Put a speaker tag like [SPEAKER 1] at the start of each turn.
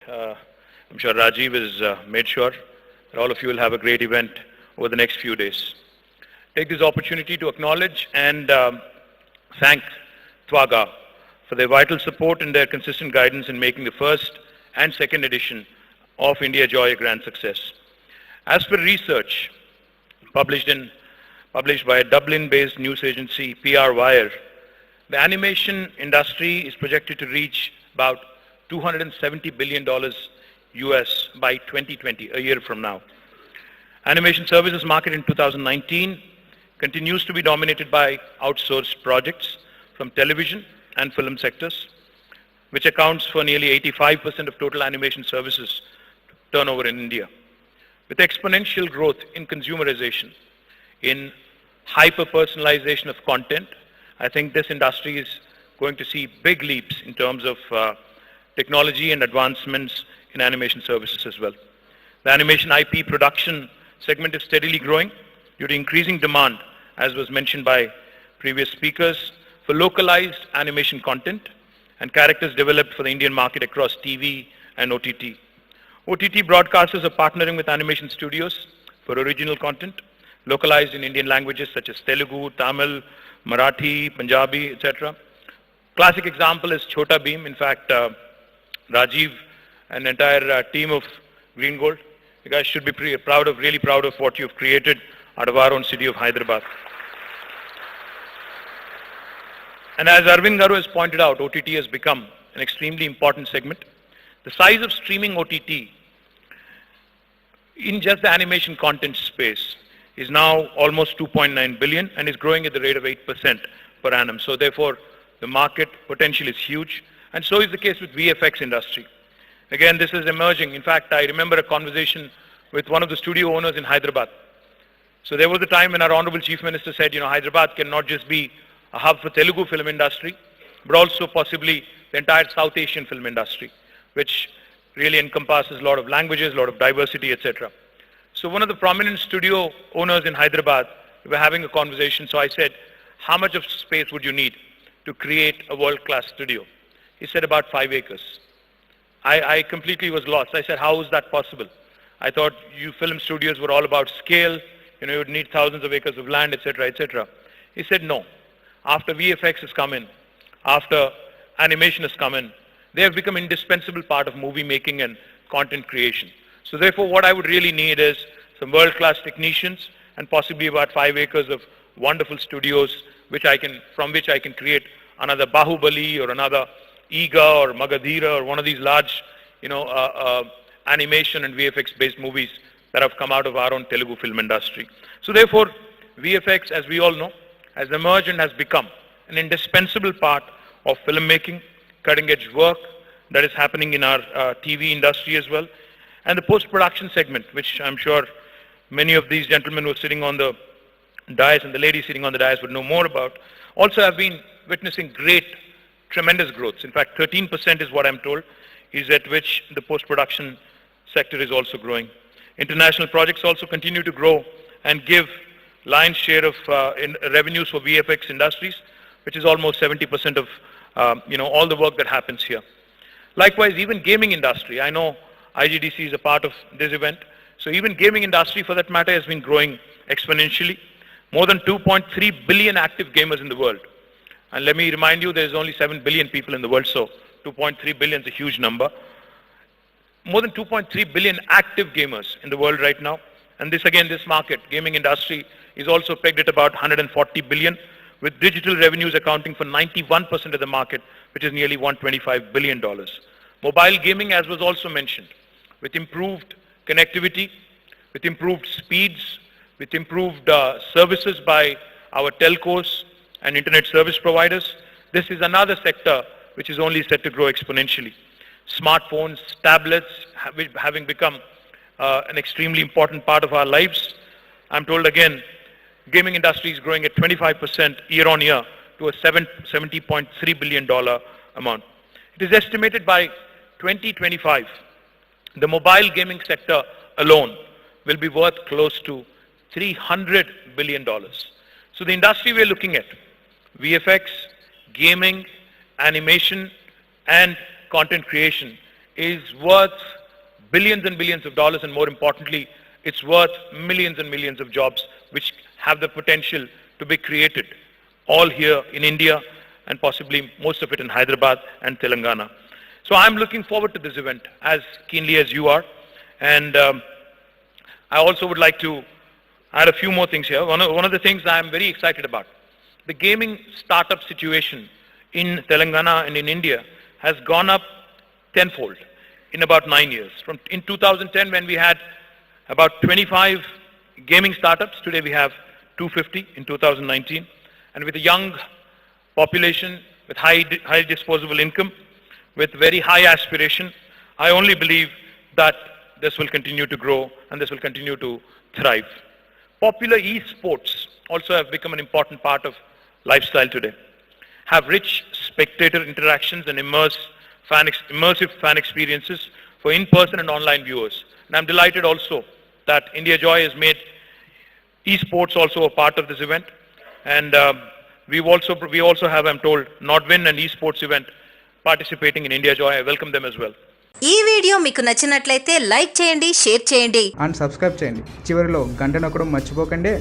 [SPEAKER 1] I'm sure Rajiv has made sure that all of you will have a great event over the next few days. Take this opportunity to acknowledge and thank Twaga for their vital support and their consistent guidance in making the first and second edition of India Joy a grand success. As per research published by a Dublin-based news agency, PR Wire, the animation industry is projected to reach about $270 billion US by 2020, a year from now. Animation services market in 2019 continues to be dominated by outsourced projects from television and film sectors, which accounts for nearly 85% of total animation services turnover in India. With exponential growth in consumerization, in hyper-personalization of content, I think this industry is going to see big leaps in terms of technology and advancements in animation services as well. The animation IP production segment is steadily growing due to increasing demand, as was mentioned by previous speakers, for localized animation content and characters developed for the Indian market across TV and OTT. OTT broadcasters are partnering with animation studios for original content localized in Indian languages such as Telugu, Tamil, Marathi, Punjabi, etc. Classic example is Chota Bheem. In fact, Rajiv and the entire team of Green Gold, you guys should be really proud of what you've created out of our own city of Hyderabad. And as Arvind Garu has pointed out, OTT has become an extremely important segment. The size of streaming OTT in just the animation content space is now almost 2.9 billion and is growing at the rate of 8% per annum. So therefore, the market potential is huge, and so is the case with VFX industry. Again, this is emerging. In fact, I remember a conversation with one of the studio owners in Hyderabad. So there was a time when our Honorable Chief Minister said, Hyderabad can not just be a hub for Telugu film industry, but also possibly the entire South Asian film industry, which really encompasses a lot of languages, a lot of diversity, etc. So one of the prominent studio owners in Hyderabad, we were having a conversation. So I said, how much of space would you need to create a world-class studio? He said about 5 acres. I completely was lost. I said, how is that possible? I thought you film studios were all about scale, you would need thousands of acres of land, etc., etc. He said, no. After VFX has come in, after animation has come in, they have become indispensable part of movie making and content creation. So therefore, what I would really need is some world-class technicians and possibly about 5 acres of wonderful studios from which I can create another Bahubali or another Iga or Magadhira or one of these large, animation and VFX-based movies that have come out of our own Telugu film industry. So therefore, VFX, as we all know, has emerged and has become an indispensable part of filmmaking, cutting-edge work that is happening in our TV industry as well. And the post-production segment, which I'm sure many of these gentlemen who are sitting on the dais and the ladies sitting on the dais would know more about, also have been witnessing tremendous growth. In fact, 13% is what I'm told, is at which the post-production sector is also growing. International projects also continue to grow and give lion's share of revenues for VFX industries, which is almost 70% of all the work that happens here. Likewise, even gaming industry. I know IGDC is a part of this event. So even gaming industry, for that matter, has been growing exponentially. More than 2.3 billion active gamers in the world. And let me remind you, there's only 7 billion people in the world, so 2.3 billion is a huge number. More than 2.3 billion active gamers in the world right now. And this market, gaming industry, is also pegged at about 140 billion, with digital revenues accounting for 91% of the market, which is nearly $125 billion. Mobile gaming, as was also mentioned, with improved connectivity, with improved speeds, with improved services by our telcos and internet service providers, this is another sector which is only set to grow exponentially. Smartphones, tablets, having become an extremely important part of our lives. I'm told again, gaming industry is growing at 25% year on year to a $70.3 billion amount. It is estimated by 2025, the mobile gaming sector alone will be worth close to $300 billion. So the industry we're looking at, VFX, gaming, animation, and content creation, is worth billions and billions of dollars, and more importantly, it's worth millions and millions of jobs which have the potential to be created all here in India and possibly most of it in Hyderabad and Telangana. So I'm looking forward to this event as keenly as you are. And I also would like to add a few more things here. One of the things I'm very excited about, the gaming startup situation in Telangana and in India has gone up tenfold in about 9 years. In 2010, when we had about 25 gaming startups, today we have 250 in 2019. And with a young population, with high disposable income, with very high aspiration, I only believe that this will continue to grow and this will continue to thrive. Popular esports also have become an important part of lifestyle today. Have rich spectator interactions and immersive fan experiences for in-person and online viewers. And I'm delighted also that India Joy has made esports also a part of this event. And we also have, I'm told, Nodwin and esports event participating in India Joy. I welcome them as well.
[SPEAKER 2] ఈ video మీకు నచ్చినట్లయితే like చేయండి, share చేయండి
[SPEAKER 3] and subscribe చేయండి. చివరిలో గంట నొక్కడం మర్చిపోకండి.